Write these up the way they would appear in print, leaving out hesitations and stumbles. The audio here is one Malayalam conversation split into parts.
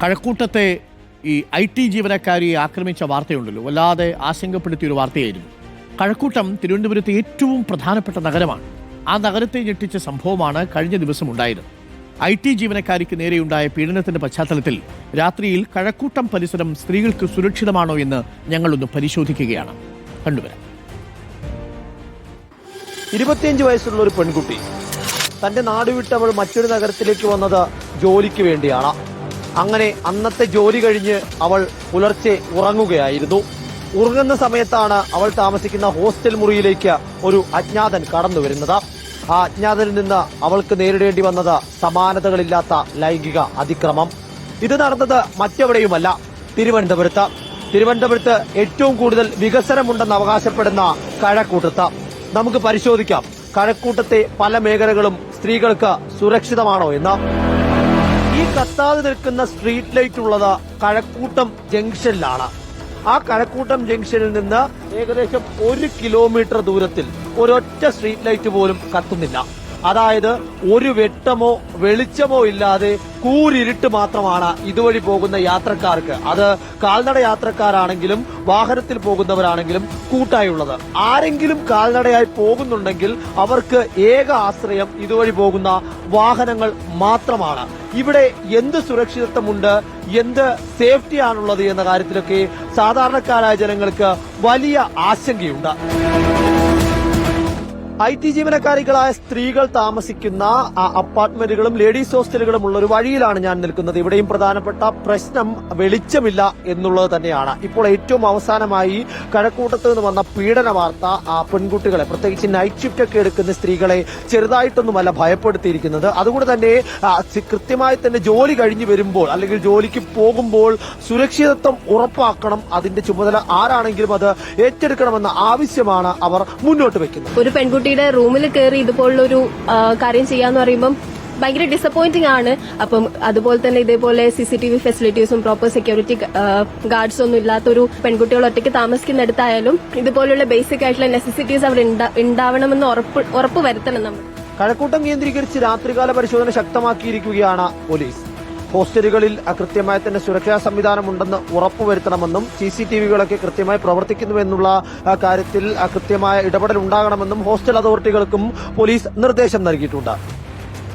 കഴക്കൂട്ടത്തെ ഈ IT ജീവനക്കാരിയെ ആക്രമിച്ച വാർത്തയുണ്ടല്ലോ, വല്ലാതെ ആശങ്കപ്പെടുത്തിയൊരു വാർത്തയായിരുന്നു. കഴക്കൂട്ടം തിരുവനന്തപുരത്തെ ഏറ്റവും പ്രധാനപ്പെട്ട നഗരമാണ്. ആ നഗരത്തെ ഞെട്ടിച്ച സംഭവമാണ് കഴിഞ്ഞ ദിവസം ഉണ്ടായത്. IT ജീവനക്കാരിക്ക് നേരെയുണ്ടായ പീഡനത്തിന്റെ പശ്ചാത്തലത്തിൽ രാത്രിയിൽ കഴക്കൂട്ടം പരിസരം സ്ത്രീകൾക്ക് സുരക്ഷിതമാണോ എന്ന് ഞങ്ങളൊന്ന് പരിശോധിക്കുകയാണ്. കണ്ടുവരാം. 25 വയസ്സുള്ള ഒരു പെൺകുട്ടി തന്റെ നാട് വിട്ടവൾ മറ്റൊരു നഗരത്തിലേക്ക് വന്നത് ജോലിക്ക് വേണ്ടിയാണ്. അങ്ങനെ അന്നത്തെ ജോലി കഴിഞ്ഞ് അവൾ പുലർച്ചെ ഉറങ്ങുകയായിരുന്നു. ഉറങ്ങുന്ന സമയത്താണ് അവൾ താമസിക്കുന്ന ഹോസ്റ്റൽ മുറിയിലേക്ക് ഒരു അജ്ഞാതൻ കടന്നു വരുന്നത്. ആ അജ്ഞാതനിൽ നിന്ന് അവൾക്ക് നേരിടേണ്ടി വന്നത് സമാനതകളില്ലാത്ത ലൈംഗിക അതിക്രമം. ഇത് നടന്നത് മറ്റെവിടെയുമല്ല, തിരുവനന്തപുരത്ത് ഏറ്റവും കൂടുതൽ വികസനമുണ്ടെന്ന് അവകാശപ്പെടുന്ന കഴക്കൂട്ടത്ത്. നമുക്ക് പരിശോധിക്കാം കഴക്കൂട്ടത്തെ പല മേഖലകളും സ്ത്രീകൾക്ക് സുരക്ഷിതമാണോ എന്ന്. ഈ കത്താതെ നിൽക്കുന്ന സ്ട്രീറ്റ് ലൈറ്റ് ഉള്ളത് കഴക്കൂട്ടം ജംഗ്ഷനിലാണ്. ആ കഴക്കൂട്ടം ജംഗ്ഷനിൽ നിന്ന് ഏകദേശം 1 കിലോമീറ്റർ ദൂരത്തിൽ ഒരൊറ്റ സ്ട്രീറ്റ് ലൈറ്റ് പോലും കത്തുന്നില്ല. അതായത് ഒരു വെട്ടമോ വെളിച്ചമോ ഇല്ലാതെ കൂരിരുട്ട് മാത്രമാണ് ഇതുവഴി പോകുന്ന യാത്രക്കാർക്ക്, അത് കാൽനട യാത്രക്കാരാണെങ്കിലും വാഹനത്തിൽ പോകുന്നവരാണെങ്കിലും കൂട്ടായുള്ളത്. ആരെങ്കിലും കാൽനടയായി പോകുന്നുണ്ടെങ്കിൽ അവർക്ക് ഏക ആശ്രയം ഇതുവഴി പോകുന്ന വാഹനങ്ങൾ മാത്രമാണ്. ഇവിടെ എന്ത് സുരക്ഷിതത്വമുണ്ട്, എന്ത് സേഫ്റ്റിയാണുള്ളത് എന്ന കാര്യത്തിലൊക്കെ സാധാരണക്കാരായ ജനങ്ങൾക്ക് വലിയ ആശങ്കയുണ്ട്. IT ജീവനക്കാരികളായ സ്ത്രീകൾ താമസിക്കുന്ന അപ്പാർട്ട്മെന്റുകളും ലേഡീസ് ഹോസ്റ്റലുകളും ഉള്ള ഒരു വഴിയിലാണ് ഞാൻ നിൽക്കുന്നത്. ഇവിടെയും പ്രധാനപ്പെട്ട പ്രശ്നം വെളിച്ചമില്ല എന്നുള്ളത് തന്നെയാണ്. ഇപ്പോൾ ഏറ്റവും അവസാനമായി കഴക്കൂട്ടത്ത് നിന്ന് വന്ന പീഡന വാർത്ത പെൺകുട്ടികളെ, പ്രത്യേകിച്ച് നൈറ്റ് ഷിഫ്റ്റ് ഒക്കെ എടുക്കുന്ന സ്ത്രീകളെ ചെറുതായിട്ടൊന്നുമല്ല ഭയപ്പെടുത്തിയിരിക്കുന്നത്. അതുകൊണ്ട് തന്നെ കൃത്യമായി തന്നെ ജോലി കഴിഞ്ഞു വരുമ്പോൾ അല്ലെങ്കിൽ ജോലിക്ക് പോകുമ്പോൾ സുരക്ഷിതത്വം ഉറപ്പാക്കണം. അതിന്റെ ചുമതല ആരാണെങ്കിലും അത് ഏറ്റെടുക്കണമെന്ന ആവശ്യമാണ് അവർ മുന്നോട്ട് വെക്കുന്നത്. ഒരു പെൺകുട്ടിയുടെ റൂമിൽ കയറി ഇതുപോലുള്ളൊരു കാര്യം ചെയ്യാന്ന് പറയുമ്പം ഭയങ്കര ഡിസപ്പോയിന്റിംഗ് ആണ്. അപ്പം അതുപോലെ തന്നെ ഇതേപോലെ CCTV ഫെസിലിറ്റീസും പ്രോപ്പർ സെക്യൂരിറ്റി ഗാർഡ്സ് ഒന്നും ഇല്ലാത്തൊരു പെൺകുട്ടികൾ ഒറ്റയ്ക്ക് താമസിക്കുന്നിടത്തായാലും ഇതുപോലുള്ള ബേസിക് ആയിട്ടുള്ള നെസസിറ്റീസ് അവിടെ ഉണ്ടാവണമെന്ന് ഉറപ്പ് വരുത്തണം നമ്മൾ. കഴക്കൂട്ടം കേന്ദ്രീകരിച്ച് രാത്രികാല പരിശോധന ശക്തമാക്കിയിരിക്കുകയാണ് പോലീസ്. ഹോസ്റ്റലുകളിൽ കൃത്യമായി തന്നെ സുരക്ഷാ സംവിധാനമുണ്ടെന്ന് ഉറപ്പുവരുത്തണമെന്നും CCTVകളൊക്കെ കൃത്യമായി പ്രവർത്തിക്കുന്നുവെന്നുള്ള കാര്യത്തിൽ കൃത്യമായ ഇടപെടൽ ഉണ്ടാകണമെന്നും ഹോസ്റ്റൽ അതോറിറ്റികൾക്കും പോലീസ് നിർദ്ദേശം നൽകിയിട്ടുണ്ട്.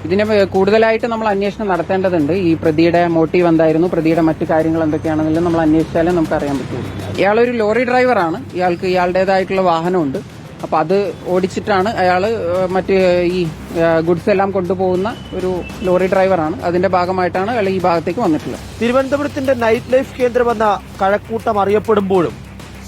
ഇതിനെ കൂടുതലായിട്ട് നമ്മൾ അന്വേഷണം നടത്തേണ്ടതുണ്ട്. ഈ പ്രതിയുടെ മോട്ടീവ് എന്തായിരുന്നു, പ്രതിയുടെ മറ്റു കാര്യങ്ങൾ എന്തൊക്കെയാണെന്നെല്ലാം നമ്മൾ അന്വേഷിച്ചാലേ നമുക്ക് അറിയാൻ പറ്റുള്ളൂ. ഇയാളൊരു ലോറി ഡ്രൈവറാണ്. ഇയാൾക്ക് ഇയാളുടേതായിട്ടുള്ള വാഹനമുണ്ട്. അപ്പൊ അത് ഓടിച്ചിട്ടാണ് അയാള് മറ്റ് ഈ ഗുഡ്സ് എല്ലാം കൊണ്ടുപോകുന്ന ഒരു ലോറി ഡ്രൈവറാണ്. അതിന്റെ ഭാഗമായിട്ടാണ് അയാൾ ഈ ഭാഗത്തേക്ക് വന്നിട്ടുള്ളത്. തിരുവനന്തപുരത്തിന്റെ നൈറ്റ് ലൈഫ് കേന്ദ്രമെന്ന കഴക്കൂട്ടം അറിയപ്പെടുമ്പോഴും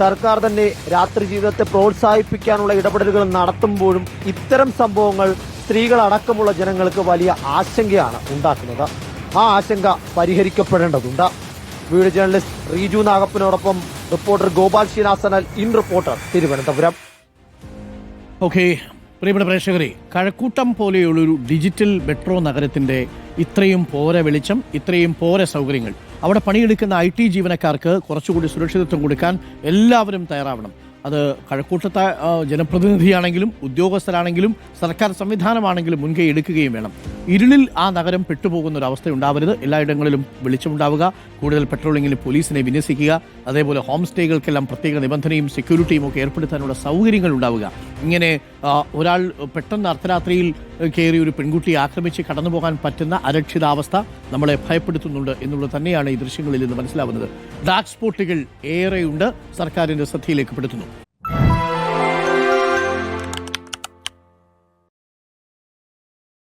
സർക്കാർ തന്നെ രാത്രി ജീവിതത്തെ പ്രോത്സാഹിപ്പിക്കാനുള്ള ഇടപെടലുകൾ നടത്തുമ്പോഴും ഇത്തരം സംഭവങ്ങൾ സ്ത്രീകളടക്കമുള്ള ജനങ്ങൾക്ക് വലിയ ആശങ്കയാണ് ഉണ്ടാക്കുന്നത്. ആ ആശങ്ക പരിഹരിക്കപ്പെടേണ്ടതുണ്ട്. വീഡിയോ ജേർണലിസ്റ്റ് റീജു നാഗപ്പനോടൊപ്പം റിപ്പോർട്ടർ ഗോപാൽ ശ്രീനാസനൽ, ഇൻ റിപ്പോർട്ടർ, തിരുവനന്തപുരം. ഓക്കെ, പ്രിയപ്പെട്ട പ്രേക്ഷകരെ, കഴക്കൂട്ടം പോലെയുള്ളൊരു ഡിജിറ്റൽ മെട്രോ നഗരത്തിന്റെ ഇത്രയും പോര വെളിച്ചം, ഇത്രയും പോര സൗകര്യങ്ങൾ, അവിടെ പണിയെടുക്കുന്ന IT ജീവനക്കാർക്ക് കുറച്ചുകൂടി സുരക്ഷിതത്വം കൊടുക്കാൻ എല്ലാവരും തയ്യാറാവണം. അത് കഴക്കൂട്ടത്തെ ജനപ്രതിനിധിയാണെങ്കിലും ഉദ്യോഗസ്ഥരാണെങ്കിലും സർക്കാർ സംവിധാനമാണെങ്കിലും മുൻകൈ എടുക്കുകയും വേണം. ഇരുളിൽ ആ നഗരം പെട്ടുപോകുന്ന ഒരു അവസ്ഥ ഉണ്ടാവരുത്. എല്ലായിടങ്ങളിലും വെളിച്ചമുണ്ടാവുക, കൂടുതൽ പെട്രോളിങ്ങിന് പോലീസിനെ വിന്യസിക്കുക, അതേപോലെ ഹോം സ്റ്റേകൾക്കെല്ലാം പ്രത്യേക നിബന്ധനയും സെക്യൂരിറ്റിയും ഒക്കെ ഏർപ്പെടുത്താനുള്ള സൗകര്യങ്ങൾ ഉണ്ടാവുക. ഇങ്ങനെ ഒരാൾ പെട്ടെന്ന് അർദ്ധരാത്രിയിൽ കയറി ഒരു പെൺകുട്ടിയെ ആക്രമിച്ച് കടന്നു പോകാൻ പറ്റുന്ന അരക്ഷിതാവസ്ഥ നമ്മളെ ഭയപ്പെടുത്തുന്നുണ്ട് എന്നുള്ളത് തന്നെയാണ് ഈ ദൃശ്യങ്ങളിൽ നിന്ന് മനസ്സിലാവുന്നത്. ഡാർക്ക് സ്പോട്ടുകൾ ഏറെയുണ്ട്, സർക്കാരിന്റെ ശ്രദ്ധയിലേക്ക് പെടുത്തുന്നു.